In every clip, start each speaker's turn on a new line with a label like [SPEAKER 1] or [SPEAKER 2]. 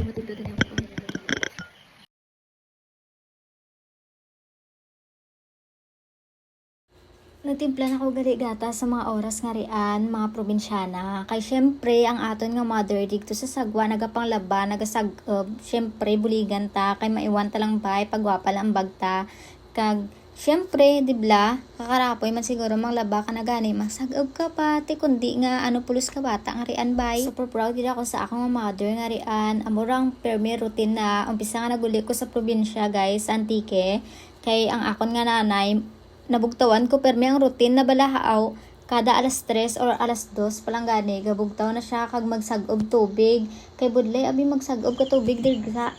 [SPEAKER 1] matito din ako. Nagtimpla na ko gali gata sa mga oras nga rian, mga probinsyana. Kay syempre, ang aton nga mother dito sa sagwa, nagapang laba, nagasag-ob. Syempre, buligan ta, kay maiwan talang bay, pagwapa lang bagta. Kag, syempre, dibla, kakarapoy man siguro mang laba ka na gani, magsag-ob ka pa, ti kundi nga, ano pulos ka bata, nga rian bay. Super proud din ako sa akong mother nga rian. Amurang permi routine na, umpisa nga naguli ko sa probinsya, guys, Antique. Kay ang akon nga nanay, nabugtawan ko permi ang routine na balahaaw kada alas 3 or alas 2 palang gani gabugtaw na siya kag magsagob tubig kay budlay abi magsagob ka tubig dirga.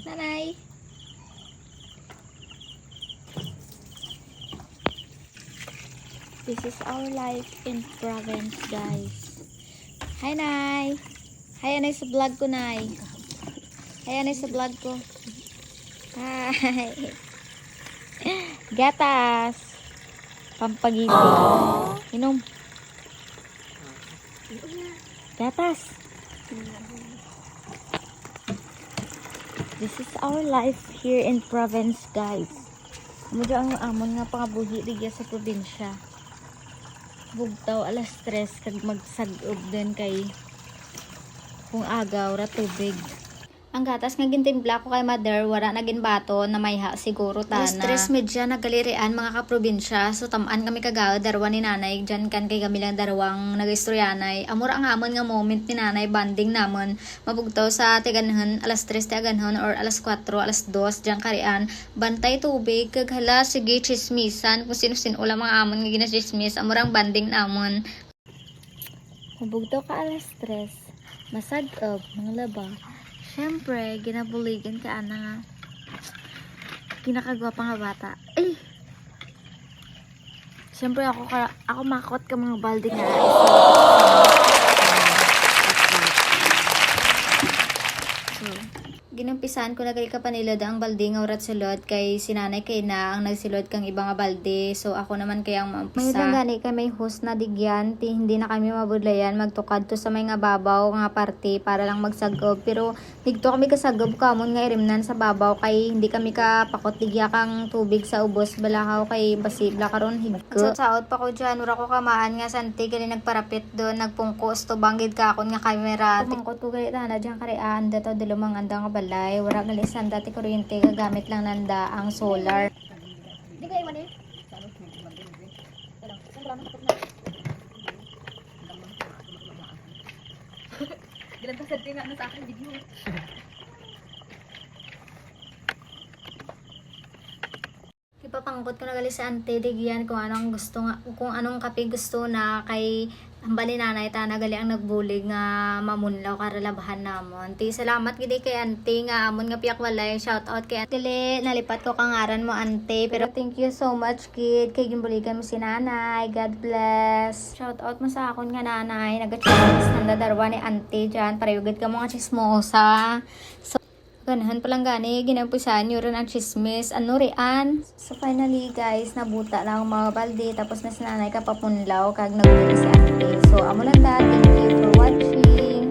[SPEAKER 1] Nanay, this is our life in province, guys. Hi nay, hi anay sa vlog ko nay, hi anay sa vlog ko. Hi. Gatas. Pampagising. Inom. Gatas. This is our life here in province, guys. Mudyo ang amon nga pangabuhi digya sa probinsya. Bugtaw alas 3 kag magsag-ob din kay kung agaw ra tubig. Ang gatas nga gintimpla ko kay mother, wala na ginbato na may ha siguro tana. Stress medya nagalirian mga kaprobinsya. So tamaan kami kagawa darwa ni nanay. Diyan kan kay kami lang darwang nag-istoryanay. Amor ang amon nga moment ni nanay, banding namon. Mabugtaw sa tiganhan, alas 3 tiganhan or alas 4, alas 2, diyan karian. Bantay tubig, kag hala, sige, chismisan. Kung sino-sino lang mga amon nga ginachismis. Amor ang banding namon. Mabugtaw ka alas 3, masag-ob, mga laba. Siyempre, ginabuligan ka ana nga. Kinakagwapa nga bata. Ay! Siyempre, ako makot ka mga balde nga. So, ginumpisan ko na kay kapanilod ang balde nga urat silod kay sinanay kay na ang nagsilod kang ibang nga balde. So, ako naman kay ang mampisa. May lang gani kay may host na digyan. Hindi na kami mabudlayan. Magtukad to sa may nga babaw nga parte para lang magsagob. Pero, dito kami kasagob kamon nga irimnan sa babaw kay hindi kami kapakot digya kang tubig sa ubos balakaw kay basibla karon higko. So, saot pa ko dyan. Ura ko kamaan nga santi gali nagparapit doon. Nagpungkos to banggid ka akon nga kamera. Pumangkot ko gali na dyan kariaan. Dato dilumang andang nga balay. Wala galisan dati kuryente. Gagamit lang nanda ang solar. Di kayo man eh? Ginagpasad ka nga sa akin video. Ipapangkot ko na gali sa ante digyan kung anong gusto nga, kung anong kape gusto na kay hambali nanay ta nagali ang nagbulig nga mamunlaw karalabahan namon. Ti salamat gid kay ante nga amon nga piyak walay. Shout out kay ante. Nalipat ko kangaran mo ante pero thank you so much kid kay gimbuligan mo si nanay. God bless. Shout out mo sa akon nga nanay. Naga-chismis nanda darwa ni ante diyan. Parayugid ka mo nga chismosa. So ganahan palang gani, ginampisan nyo rin ang chismis. Ano rian? So finally guys, nabuta na ang mga balde. Tapos na sinanay ka papunlaw, kag naguli si ate. So amo lang da. Thank you for watching.